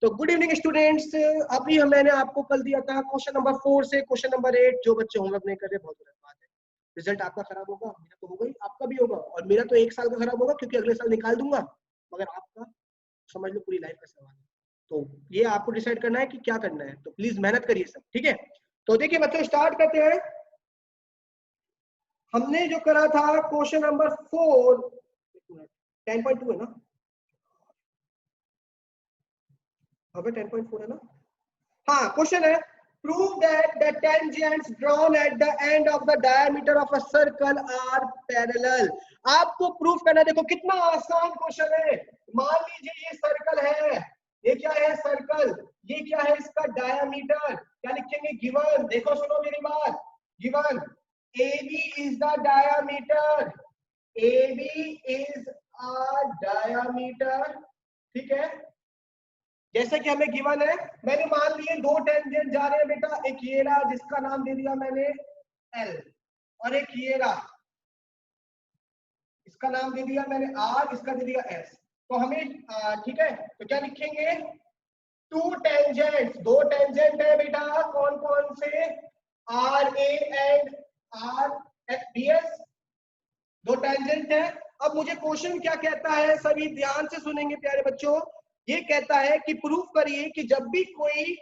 तो good evening students. अभी मैंने आपको कल दिया था क्वेश्चन नंबर 4 से क्वेश्चन नंबर 8। जो बच्चे होमवर्क नहीं कर रहे बहुत गलत बात है। रिजल्ट आपका खराब होगा, मेरा तो होगा ही, आपका भी होगा, और मेरा तो 1 साल का खराब होगा क्योंकि अगले साल निकाल दूंगा, मगर आपका समझ लो पूरी लाइफ का सवाल है। तो ये आपको डिसाइड करना है कि क्या करना है, तो प्लीज मेहनत करिए सब, ठीक है। तो देखिए बच्चों स्टार्ट करते हैं। हमने जो करा था क्वेश्चन नंबर 4, 10.2 है ना, अबे 10.4 है ना। हाँ, क्वेश्चन है prove that the tangents drawn at the end of the diameter of a circle are parallel। आपको प्रूफ करना है। देखो कितना आसान क्वेश्चन है। मान लीजिए ये सर्कल है, ये क्या है सर्कल, ये क्या है इसका डायामीटर, क्या लिखेंगे गिवन। देखो सुनो मेरी बात, given AB is the diameter, AB is a diameter, ठीक है। जैसे कि हमें गिवन है, मैंने मान लिए दो टेंजेंट जा रहे हैं बेटा, एक ये रहा जिसका नाम दे दिया मैंने L, और एक ये रहा इसका नाम दे दिया मैंने R, इसका दे दिया S। तो हमें ठीक है, तो क्या लिखेंगे, टू टेंजेंट्स, दो टेंजेंट है बेटा, कौन कौन से, RA एंड RBS, दो टेंजेंट है। अब मुझे क्वेश्चन क्या कहता है, सभी ध्यान से सुनेंगे प्यारे बच्चों। ये कहता है कि प्रूफ करिए कि जब भी कोई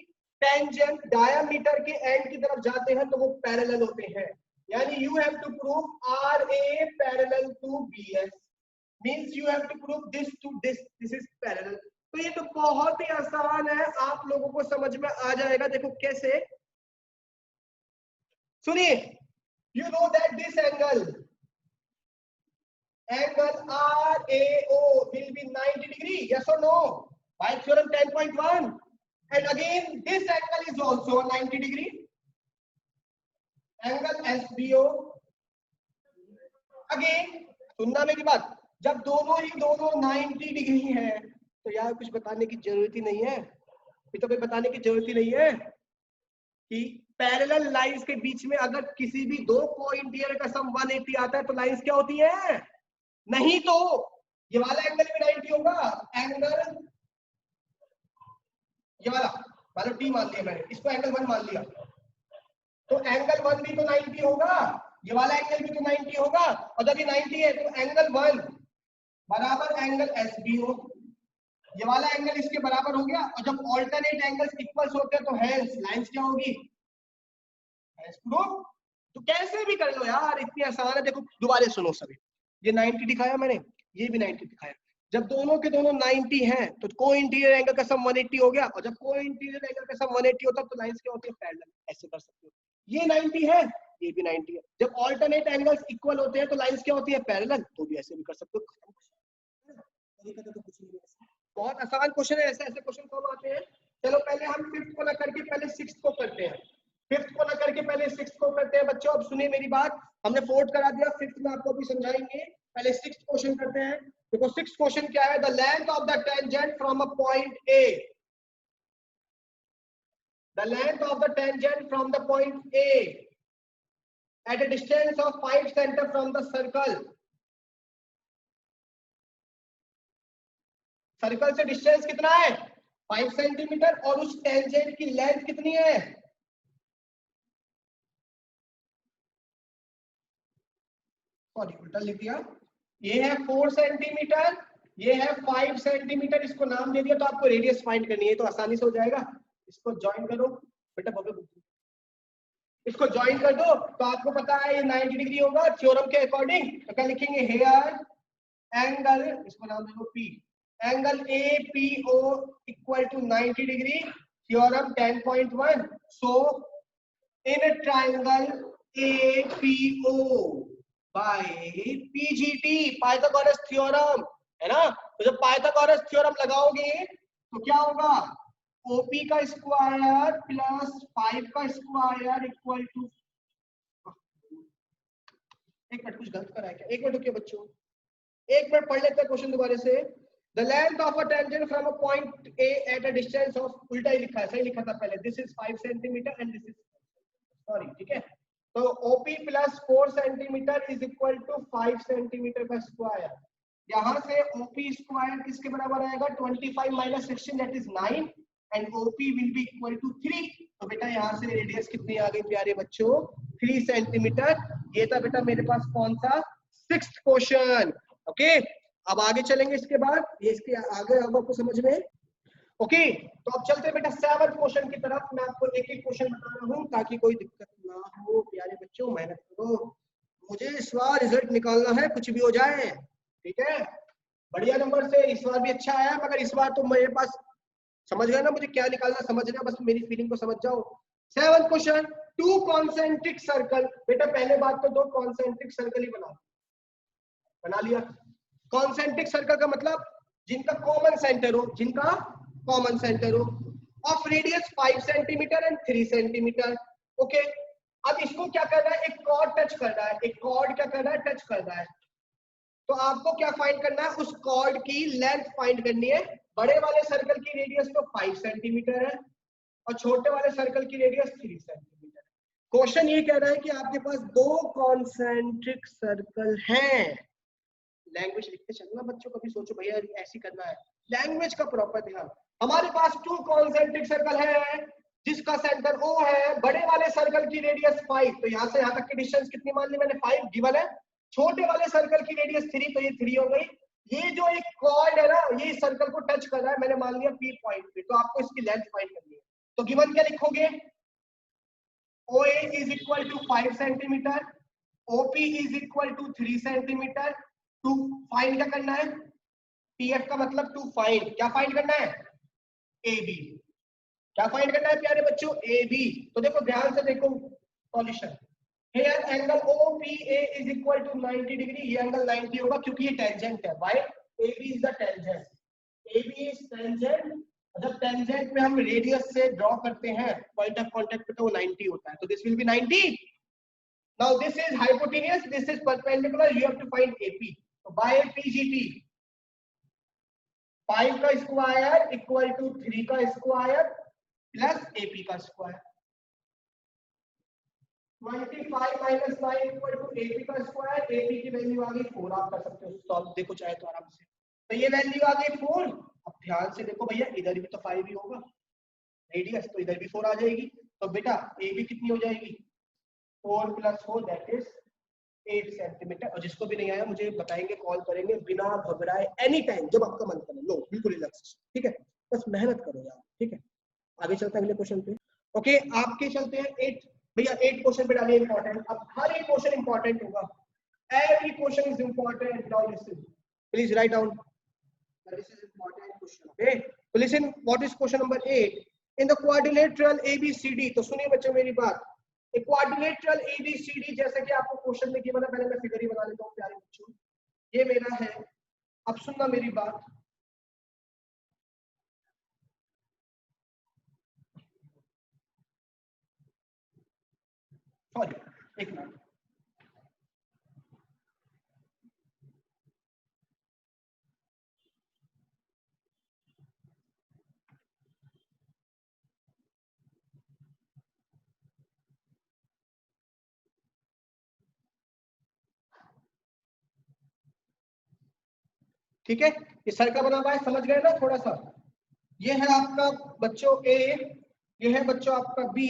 टेंजेंट डायामीटर के एंड की तरफ जाते हैं तो वो पैरेलल होते हैं। यानी you have to prove RA parallel to BS, means you have to prove this to this, this is parallel. तो ये तो बहुत ही आसान है, आप लोगों को समझ में आ जाएगा। देखो कैसे, सुनिए, you know that this angle RAO will be 90 degree, yes or no, by theorem 10.1, and again this angle is also 90 degree, angle SBO, again सुनना मेरी बात, जब दोनों ही दोनों 90 डिग्री है तो यार कुछ बताने की जरूरत ही नहीं है, तो कोई बताने की जरूरत ही नहीं है कि पैरेलल लाइंस के बीच में अगर किसी भी दो कोइंटियर का सम 180 आता है तो लाइंस क्या होती है, नहीं तो ये वाला एंगल भी 90 होगा, एंगल ये वाला मान लो T मान लिया मैंने, इसको एंगल 1 मान लिया, तो एंगल 1 भी तो 90 होगा, ये वाला एंगल भी तो 90 होगा, और जब ये 90 है तो एंगल 1 बराबर एंगल SBO, ये वाला एंगल इसके बराबर हो गया। और जब ऑल्टरनेट एंगल्स इक्वल्स होते हैं तो हेंस लाइंस क्या होगी, हेंस प्रूफ। तो कैसे भी कर लो यार, इतनी आसान है। देखो दोबारा सुनो सभी, ये 90 दिखाया मैंने, ये भी 90 दिखाया। जब दोनों के दोनों 90 हैं तो कोइंटीरियर एंगल का सम 180 हो गया, और जब कोइंटीरियर एंगल का सम 180 होता है तो लाइंस क्या होती है, पैरेलल। ऐसे कर सकते हो, ये 90 है ये भी 90 है, जब ऑल्टरनेट एंगल्स इक्वल होते हैं तो लाइंस क्या होती है, पैरेलल। तो भी ऐसे भी कर सकते हो, बहुत आसान क्वेश्चन है। ऐसे ऐसे क्वेश्चन कब आते हैं। चलो पहले हम फिफ्थ को ना करके पहले सिक्स्थ को करते हैं, फिफ्थ को ना करके पहले सिक्स्थ को करते हैं। बच्चों अब सुनिए मेरी बात, हमने फोर्थ करा दिया, फिफ्थ में आपको भी समझाएंगे, पहले सिक्स्थ क्वेश्चन करते हैं। देखो सिक्स्थ क्वेश्चन क्या है, the length of the tangent from a point A, the length of the tangent from the point A at a distance of 5 centimetre from the circle. Circle से distance कितना है, 5 centimetre, और उस tangent की length कितनी है, sorry उल्टा लिख दिया, ये है 4 सेंटीमीटर, ये है 5 सेंटीमीटर, इसको नाम दे दिया। तो आपको रेडियस फाइंड करनी है, तो आसानी से हो जाएगा। इसको ज्वाइन करो बेटा, इसको ज्वाइन कर दो, तो आपको पता है ये 90 डिग्री होगा थ्योरम के अकॉर्डिंग। तो क्या लिखेंगे, हेयर एंगल, इसको नाम दे दो P, angle APO equal to 90 degree, theorem 10.1। So in triangle APO by PGT, Pythagoras theorem है ना। तो जब पाइथागोरस थ्योरम लगाओगे तो क्या होगा, OP का स्क्वायर प्लस 5 का स्क्वायर इक्वल टू, एक मिनट कुछ गलत करा है क्या, एक मिनट रुकिए बच्चों, एक मिनट पढ़ लेते हैं क्वेश्चन दोबारा से। The length of a tangent from a point A at a distance of, उल्टा ही लिखा है, सही लिखा था पहले, this is 5 centimetre and this is, sorry ठीक है। तो OP plus 4 centimetre is equal to 5 centimetre का स्क्वायर। यहां से OP स्क्वायर किसके बराबर आएगा, 25 minus 16 that is 9, and OP will be equal to 3। तो बेटा यहाँ से रेडियस कितनी आ गई प्यारे बच्चों, 3 सेंटीमीटर। ये था बेटा मेरे पास कौन सा, 6th क्वेश्चन। ओके, अब आगे चलेंगे इसके बाद, ये इसके आगे अब आपको समझ में। ओके, तो अब चलते हैं बेटा 7th क्वेश्चन की तरफ। मैं आपको एक एक क्वेश्चन बता रहा हूँ ताकि कोई दिक्कत ना हो। प्यारे बच्चों मेहनत करो, मुझे इस बार रिजल्ट निकालना है, कुछ भी हो जाए, ठीक है। बढ़िया नंबर से इस बार भी अच्छा आया, मगर इस बार तो मेरे पास, समझ गए ना मुझे क्या निकालना, समझ रहे, बस मेरी फीलिंग को समझ जाओ। 7th question, 2 concentric circle. बेटा पहले बात तो 2 कॉन्सेंट्रिक सर्कल ही बना लिया। कॉन्सेंट्रिक सर्कल का मतलब जिनका कॉमन सेंटर हो, जिनका कॉमन सेंटर हो, of radius 5 centimetre and 3 centimetre. Okay, अब इसको क्या कर रहा है, एक कॉर्ड टच कर रहा है, एक कॉर्ड क्या कर रहा है, टच कर रहा है। तो आपको क्या फाइंड करना है, उस कॉर्ड की लेंथ फाइंड करनी है। बड़े वाले सर्कल की रेडियस तो 5 सेंटीमीटर है और छोटे वाले सर्कल की रेडियस 3 सेंटीमीटर है। क्वेश्चन ये कह रहा है कि आपके पास 2 कॉन्सेंट्रिक सर्कल हैं। लैंग्वेज लिखते चलना बच्चों, कभी सोचो भैया ऐसी करना है, लैंग्वेज का प्रॉपर ध्यान। हमारे पास 2 कॉन्सेंट्रिक सर्कल है जिसका सेंटर O है, बड़े वाले सर्कल की रेडियस 5, तो यहाँ से यहाँ तक की डिस्टेंस कितनी मान ली मैंने, 5 गिवन है। छोटे वाले सर्कल की रेडियस 3, तो ये 3 हो गई। ये जो एक कॉर्ड है ना, ये सर्कल को टच कर रहा है, मैंने मान लिया P पॉइंट पे, तो आपको इसकी लेंथ फाइंड करनी है। तो गिवन क्या लिखोगे, OA is equal to 5 centimetre, OP is equal to 3 centimetre. To find क्या करना है, PF का मतलब टू फाइंड, क्या फाइंड करना है, AB। क्या फाइंड करना है प्यारे बच्चों, AB। तो देखो ध्यान से देखो solution. Here angle OPA is equal to 90 degree, ये एंगल 90 होगा क्योंकि ये टेंजेंट है। Why? AB is the tangent. AB is tangent। जब टेंजेंट में हम रेडियस से ड्रॉ करते हैं पॉइंट ऑफ कांटेक्ट पे, तो वो 90 होता है, तो this will be 90। Now this is hypotenuse, this is perpendicular, you have to find AP. So by PGT 5 का स्क्वायर इक्वल टू 3 का स्क्वायर प्लस AP का square. 25 minus 9 equal to AP का स्क्वायर। AP की value आ गई 4, आप कर सकते हो सॉल्व, देखो चाहे तो आराम से। तो ये वैल्यू आ गई 4। अब ध्यान से देखो भैया, इधर भी तो 5 ही होगा रेडियस, तो इधर भी 4 आ जाएगी। तो बेटा AB कितनी हो जाएगी, 4 + 4 दैट इज 8 सेंटीमीटर। और जिसको भी नहीं आया मुझे बताएंगे, कॉल करेंगे, बिना घबराए, एनी टाइम जब आपका मन करे, लो बिल्कुल रिलैक्स, ठीक है, बस मेहनत करो यार, ठीक है। आगे चलते हैं अगले क्वेश्चन पे। ओके, आपके चलते हैं 8 भैया, 8 क्वेश्चन पे डालिए इंपॉर्टेंट। अब हर एक क्वेश्चन इंपॉर्टेंट होगा, every question is important. Now listen, please write down, this is important question. Okay, तो listen, what is question number 8 in the quadrilateral ABCD। तो सुनिए बच्चों मेरी बात, एक क्वाड्रिलेटरल ABCD जैसे कि आपको क्वेश्चन में किया, पहले मैं फिगर ही बना लेता हूं प्यारे बच्चों। ये मेरा है, अब सुनना मेरी बात, सॉरी एक मिनट। ठीक है, ये सर्कल बना हुआ है, समझ गए ना थोड़ा सा। ये है आपका बच्चों A, ये है बच्चों आपका B,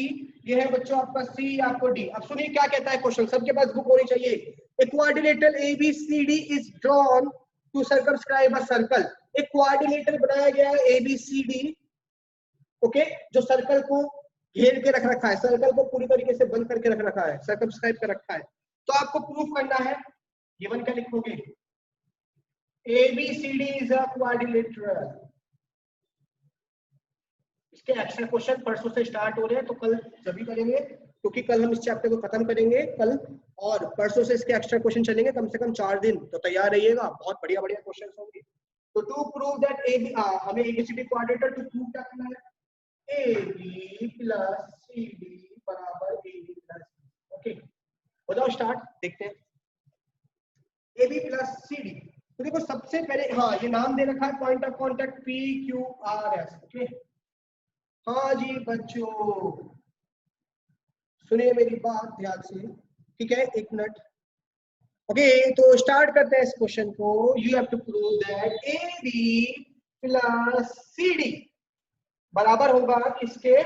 ये है बच्चों आपका C, आपको D। अब सुनिए क्या कहता है क्वेश्चन, सबके पास बुक होनी चाहिए। A quadrilateral ABCD is drawn to circumscribe a circle। एक क्वाड्रिलेटरल बनाया गया है ABCD, ओके, जो सर्कल को घेर के रख रखा है, सर्कल को पूरी तरीके से बंद करके रख रखा है, सर्कमस्क्राइब कर रखा है। तो आपको प्रूफ करना है, गिवन क्या लिखोगे, ABCD is a quadrilateral। इसके एक्स्ट्रा क्वेश्चन परसों से स्टार्ट हो रहे हैं, तो कल जब भी करेंगे, क्योंकि कल हम इस चैप्टर को खत्म करेंगे कल, और परसों से इसके एक्स्ट्रा क्वेश्चन चलेंगे कम से कम 4 दिन, तो तैयार रहिएगा, बहुत बढ़िया बढ़िया क्वेश्चन होंगे। तो टू प्रूव दैट हमें ABCD क्वाड्रिलेटरल, टू प्रूव क्या करना है, AB + CD = AB + CD। Okay, हो जाओ स्टार्ट, देखते हैं AB + CD। तो देखो सबसे पहले, हाँ ये नाम दे रखा है point of contact PQRS। Okay, हाँ जी बच्चों सुनिए मेरी बात ध्यान से, ठीक है, एक मिनट। ओके, तो स्टार्ट करते हैं इस क्वेश्चन को। You have to prove that AB + CD बराबर होगा किसके,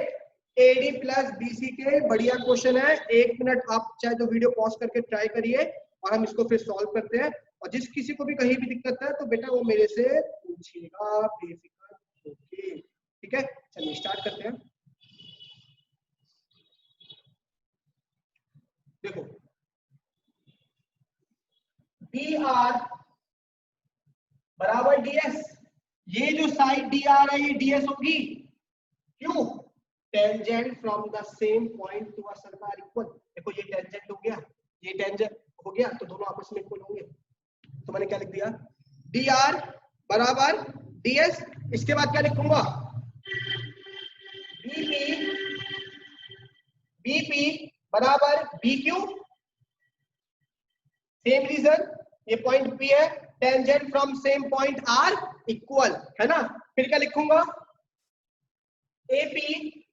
एडी प्लस बीसी के। बढ़िया क्वेश्चन है, 1 मिनट आप चाहे तो वीडियो पॉज करके ट्राई करिए और हम इसको फिर सॉल्व करते हैं। और जिस किसी को भी कहीं भी दिक्कत है तो बेटा वो मेरे से पूछिएगा बेफिक्र। ओके ठीक है, चलिए स्टार्ट करते हैं। देखो डी आर बराबर डीएस, ये जो साइड डी आर है ये डीएस होगी, क्यों, tangent from the same point to a circle are equal. देखो ये टेंजेंट हो गया, ये टेंजेंट हो गया, तो दोनों आपस में इक्वल होंगे। तो मैंने क्या लिख दिया, डी आर बराबर डीएस, इसके बाद क्या लिखूंगा, बीपी, बीपी बराबर बीक्यू, सेम रीजन, ये पॉइंट पी है, tangent from same point are equal, है ना। फिर क्या लिखूंगा, एपी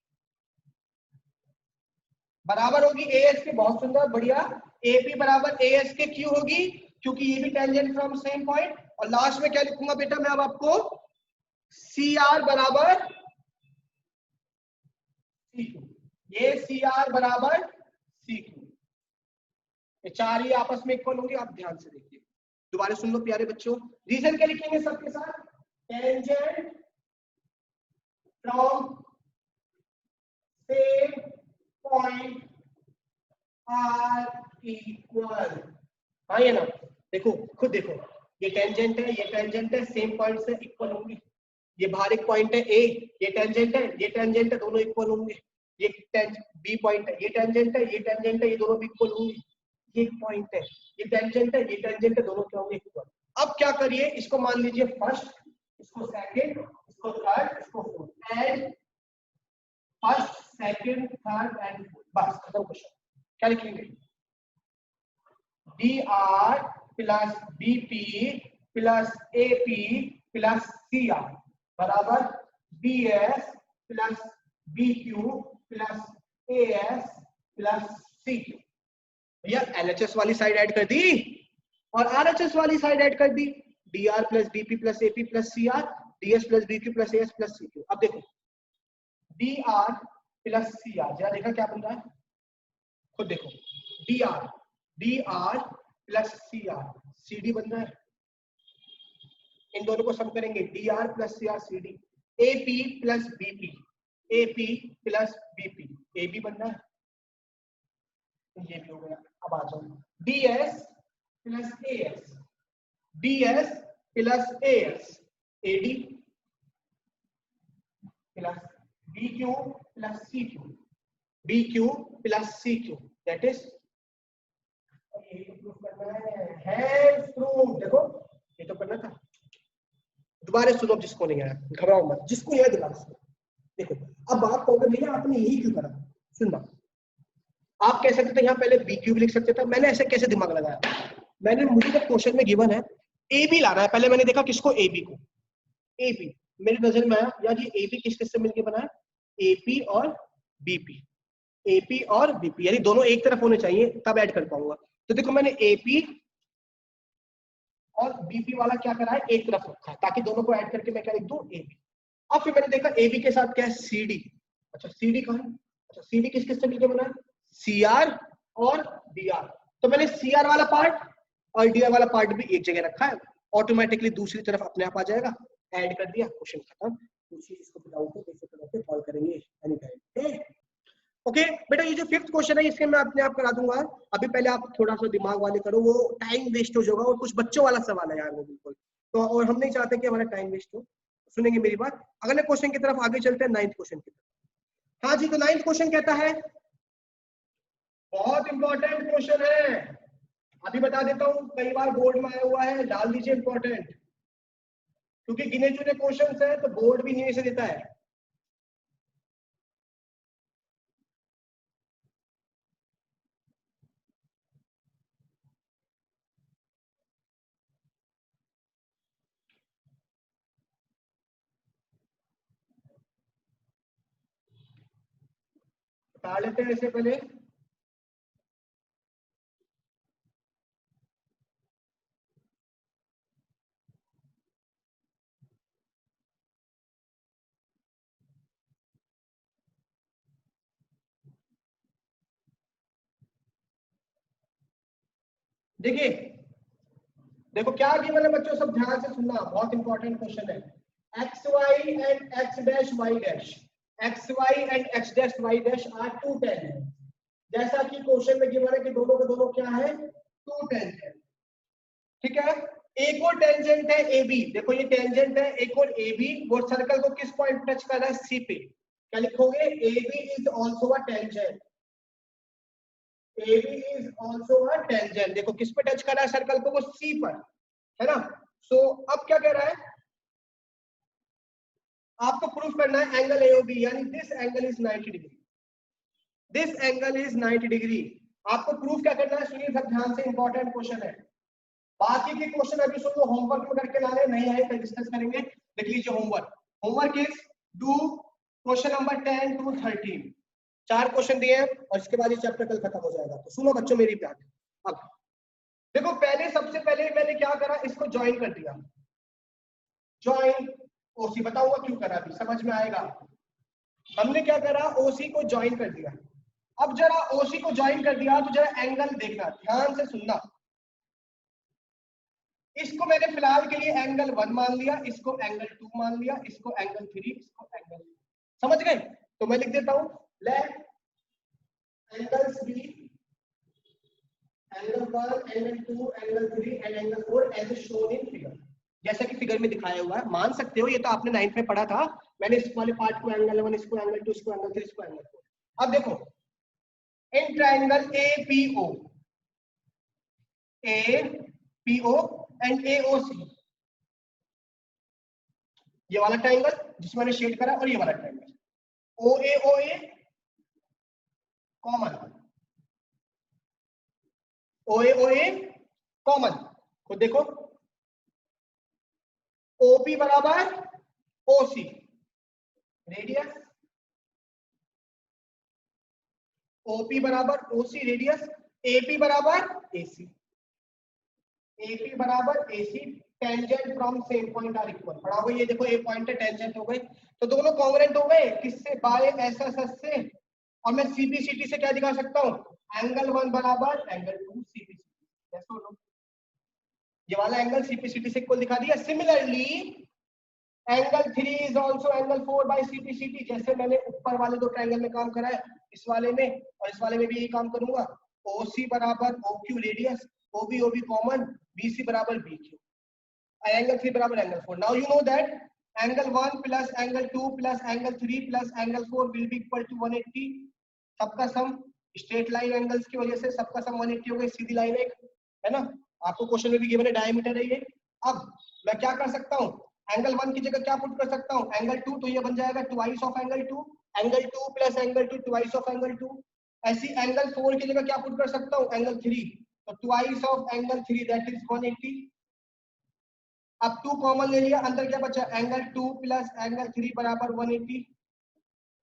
बराबर होगी एएस के, बहुत सुंदर बढ़िया, एपी बराबर एएस के क्यू होगी, क्योंकि ये भी टेंजेंट फ्रॉम सेम पॉइंट। और लास्ट में क्या लिखूंगा बेटा मैं अब आपको, सी आर बराबर सी क्यू, ये सी आर बराबर सी क्यू, ये चार ही आपस में इक्वल होंगे। आप ध्यान से देखिए, दोबारा सुन लो प्यारे बच्चों, रीजन क्या लिखेंगे सबके साथ, tangent from same point are equal, हाँ ये ना, देखो खुद देखो, ये टेंजेंट है, ये टेंजेंट है, सेम पॉइंट से इक्वल होंगे। ये बाहर एक पॉइंट है ए, ये टेंजेंट है, ये टेंजेंट है, दोनों इक्वल होंगे। ये बी पॉइंट है, ये टेंजेंट है, ये टेंजेंट है, ये दोनों भी इक्वल होंगे। ये एक पॉइंट है, ये टेंजेंट है, ये टेंजेंट है, दोनों क्या होंगे, इक्वल। अब क्या करिए, इसको मान लीजिए फर्स्ट, इसको सेकंड, इसको थर्ड, इसको fourth, and first second third and fourth, बस खत्म क्वेश्चन। क्या लिखेंगे, D R plus BP plus AP plus C R बराबर BS plus BQ plus AS plus C Q. भैया एलएचएस वाली साइड ऐड कर दी और आरएचएस वाली साइड ऐड कर दी, D R plus BP plus AP plus C R, DS plus BQ plus AS plus C Q. अब देखो D R plus C R, जरा देखा क्या बन रहा है, खुद देखो, D R plus C R, C D बन रहा है, इन दोनों को सम करेंगे, D R plus C R C D, AP plus BP, AP plus BP, A B बन रहा है, ये भी हो गया। अब आ जाओ, DS plus AS, DS plus AS, AD plus BQ plus CQ, BQ plus CQ, that is, ये प्रूफ करना है प्रूफ। देखो ये तो करना था, दोबारा सुनो जिसको नहीं आया, घबराओ मत, जिसको यह दोबारा सुनो। देखो अब आप कहोगे भैया आपने यही क्यों करा, सुनना, आप कह सकते थे यहाँ पहले बी क्यूब लिख सकते थे, मैंने ऐसे कैसे दिमाग लगाया, मैंने, मुझे जब क्वेश्चन में गिवन है ए बी लाना है, पहले मैंने देखा किसको, ए बी को, ए बी मेरी नजर में आया यार, ये ए बी किस किस से मिलकर बना है, एपी और बीपी, एपी और बीपी, यानी दोनों एक तरफ होने चाहिए तब ऐड कर पाऊंगा। तो देखो मैंने एपी और बीपी वाला क्या करा है, एक तरफ रखा है, ताकि दोनों को ऐड करके मैं क्या लिख दूं, एबी। अब फिर मैंने देखा एबी के साथ क्या है, सीडी, अच्छा सीडी कहां है, अच्छा सीडी किस किस से मिलकर बना है, सीआर और डीआर, तो मैंने सीआर वाला पार्ट और डीआर वाला पार्ट भी एक जगह रखा है, ऑटोमेटिकली दूसरी तरफ अपने आप आ जाएगा, ऐड कर दिया, क्वेश्चन खत्म। इसको डाउट है कैसे करके कॉल करेंगे एनी टाइम। ओके बेटा, ये जो फिफ्थ क्वेश्चन है इसके मैं अपने आप करा दूंगा, अभी पहले आप थोड़ा सा दिमाग वाले करो, वो टाइम वेस्ट हो जाएगा, और कुछ बच्चों वाला सवाल है यार वो बिल्कुल, तो और हम नहीं चाहते कि हमारा टाइम वेस्ट हो, सुनेंगे मेरी बात। अगले क्वेश्चन की तरफ आगे चलते हैं, 9th क्वेश्चन की तरफ। हाँ जी, तो 9th क्वेश्चन कहता है, बहुत इंपॉर्टेंट क्वेश्चन है, अभी बता देता हूँ, कई बार बोर्ड में आया हुआ है, डाल दीजिए इंपॉर्टेंट, क्योंकि गिने चुने क्वेश्चन है तो बोर्ड भी नहीं से देता है। बता लेते हैं इससे पहले, देखिए देखो क्या गिवन है बच्चों, सब ध्यान से सुनना, बहुत इंपॉर्टेंट क्वेश्चन है। X Y and X dash Y dash, X Y and X dash Y dash are two tangent. जैसा कि क्वेश्चन में गिवन है कि दोनों के दोनों क्या है, टू टेंजेंट। ठीक है, एक और टेंजेंट है ए बी, देखो ये टेंजेंट है एक और ए बी, वो सर्कल को किस पॉइंट टच कर रहा है, सी पे। क्या लिखोगे, A B is also a tangent, A B is also a tangent. देखो किस पे टच कर रहा है सर्कल को, वो सी पर, है ना। सो अब क्या कह रहा है, आपको प्रूफ करना है एंगल एओबी, यानी this angle is 90 degree, this angle is 90 degree. आपको प्रूफ क्या करना है, सुनिए सब ध्यान से, इंपॉर्टेंट क्वेश्चन है। बाकी के क्वेश्चन अभी सुन लो, होमवर्क में करके लाने, नहीं आए तो डिस्कस करेंगे। देख लीजिए homework, homework is do question number 10 to 13, 4 question दिए हैं और इसके बाद ये चैप्टर कल खत्म हो जाएगा। तो सुनो बच्चों मेरी बात, अब देखो पहले सबसे पहले मैंने क्या करा, इसको ज्वाइन कर दिया, ज्वाइन ओसी, बताऊंगा क्यों करा, अभी समझ में आएगा। हमने क्या करा, ओसी को ज्वाइन कर दिया। अब जरा ओसी को ज्वाइन कर दिया तो जरा एंगल देखना, ध्यान से सुनना। इसको मैंने फिलहाल के लिए एंगल 1 मान लिया, इसको एंगल 2 मान लिया, इसको एंगल 3, इसको एंगल 4, समझ गए। तो मैं लिख देता हूं, let angles be angle 1, angle 2, angle 3 and angle 4 as shown in figure. जैसा कि फिगर में दिखाया हुआ है, मान सकते हो, ये तो आपने 9th में पढ़ा था। मैंने इस वाले पार्ट को एंगल 1, इसको एंगल 2, इसको एंगल 3, इसको एंगल 4। अब देखो in triangle APO, APO and AOC, ये वाला ट्रायंगल जिसमें मैंने शेड करा और ये वाला ट्रायंगल ओए कॉमन, ओए कॉमन। खुद देखो, ओपी बराबर ओसी रेडियस, ओपी बराबर ओसी रेडियस, एपी बराबर एसी, एपी बराबर AC, tangent from same point are equal. पढ़ाओगे, ये देखो ए पॉइंट है, टेंजेंट हो गए, तो दोनों कॉन्ग्रुएंट हो गए, किससे, बाय एसएसएस से। और मैं सीपीसीटी से क्या दिखा सकता हूँ, एंगल 1 बराबर एंगल 2 सीपीसीटी, ऐसा लो, ये वाला एंगल सीपीसीटी से इक्वल दिखा दिया। Similarly angle 3 is also angle 4 by CPCT, जैसे मैंने ऊपर वाले दो ट्रायंगल में काम करा है, इस वाले में और इस वाले में भी यही काम करूंगा। ओसी बराबर OQ radius, OB OB common, BC बराबर बीक्यू, एंगल 3 बराबर angle 4। Now you know that angle 1 plus angle 2 plus angle 3 plus angle 4 will be equal to 180। सबका सम स्ट्रेट लाइन एंगल्स की वजह से सबका सम 180 हो गई, सीधी लाइन एक, है ना। आपको क्वेश्चन में भी गिवन है, डायमीटर है ये। अब मैं क्या कर सकता हूँ, एंगल 1 की जगह क्या पुट कर सकता हूँ, एंगल 2, तो ये बन जाएगा twice of angle 2, angle 2 plus angle 2 twice of angle 2। ऐसी एंगल 4 की जगह क्या पुट कर सकता हूँ, एंगल 3, तो twice of angle 3 that is 180। अब 2 कॉमन ले लिया, अंदर क्या बचा, एंगल 2 प्लस एंगल 3 बराबर 180,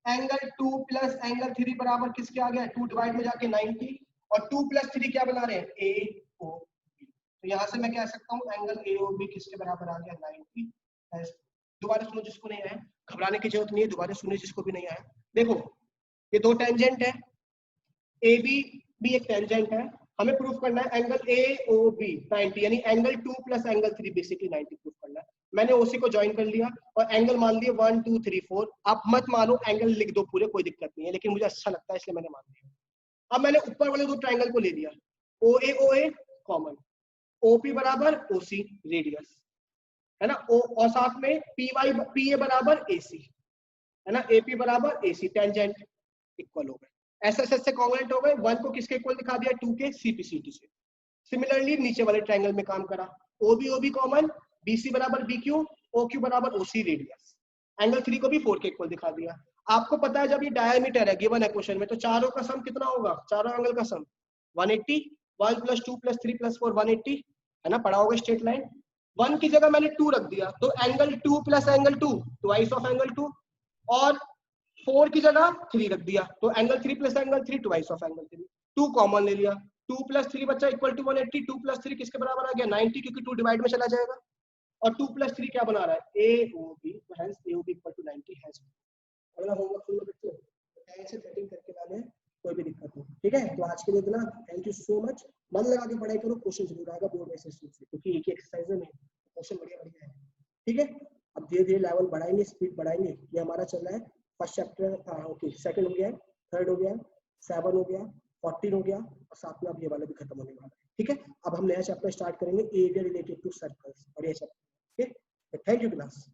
एंगल 2 प्लस एंगल 3 बराबर किसके आ गया, 2 डिवाइड में जाके 90, और 2 प्लस 3 क्या बना रहे हैं, ए ओ बी। तो यहां से मैं कह सकता हूं एंगल ए ओ बी किसके बराबर आ गया, 90। दोबारा सुनो जिसको नहीं आया, घबराने की जरूरत नहीं है, दोबारा सुनिए जिसको भी नहीं आया। देखो ये दो टेंजेंट है, ए बी भी एक टेंजेंट है, हमें प्रूफ करना है एंगल ए ओ बी 90, यानी angle 2 plus angle 3 basically 90 proof करना है। मैंने ओसी को ज्वाइन कर लिया और एंगल मान लिए 1 2 3 4। आप मत मानो, एंगल लिख दो पूरे, कोई दिक्कत नहीं है, लेकिन मुझे अच्छा लगता है इसलिए मैंने मान लिया। अब मैंने ऊपर वाले दो ट्रायंगल को ले लिया, ओ ए कॉमन, ओपी बराबर ओसी रेडियस, है ना, ओ और साथ में पी ए बराबर एसी, है ना, एपी बराबर एसी, टेंजेंट इक्वल हो गए, एसएसएस से कॉन्ग्रुएंट हो गए। 1 को किसके इक्वल दिखा दिया, 2 के सीपीसीटी से। सिमिलरली नीचे वाले ट्रायंगल में काम करा, ओबी ओबी कॉमन, बीसी बराबर बीक्यू, ओक्यू बराबर ओसी रेडियस, एंगल 3 को भी 4 के इक्वल दिखा दिया। आपको पता है जब ये डायमीटर है गिवन है क्वेश्चन में, तो चारों का सम कितना होगा, चारों एंगल का सम 180, 1 प्लस 2 प्लस 3 प्लस 4 180, है ना, पढ़ा होगा स्ट्रेट लाइन। 1 की जगह मैंने 2 रख दिया, तो angle 2 plus angle 2 twice of angle 2, और 4 की जगह 3 रख दिया, तो angle 3 plus angle 3 twice of angle 3। 2 common ले लिया, 2 प्लस 3 बच्चा इक्वल टू 180, 2 प्लस 3 किसके बराबर आ गया, 90, क्योंकि 2 डिवाइड में चला जाएगा, और 2 प्लस 3 क्या बना रहा है, ए ओ बी, तो hence A O B equal to 90 है। अगला होमवर्क सुन लो बच्चों, टाइम से सेटिंग करके लाने, कोई भी दिक्कत नहीं, ठीक है। तो आज के लिए इतना, थैंक यू सो मच। मन लगा के पढ़ाई करो, क्वेश्चन जरूर आएगा बोर्ड में से, क्योंकि एक ही एक्सरसाइज में क्वेश्चन बढ़िया बढ़िया है। ठीक है, अब धीरे धीरे लेवल बढ़ाएंगे, स्पीड बढ़ाएंगे। ये हमारा चल रहा है फर्स्ट चैप्टर, ओके सेकंड हो गया है, थर्ड हो गया, 7 हो गया, 14 हो गया, और साथ में अब ये वाला भी खत्म होने वाला है। ठीक है, अब हम नया चैप्टर स्टार्ट करेंगे एरिया रिलेटेड टू सर्कल्स, और ये चैप्टर। ठीक है, थैंक यू क्लास।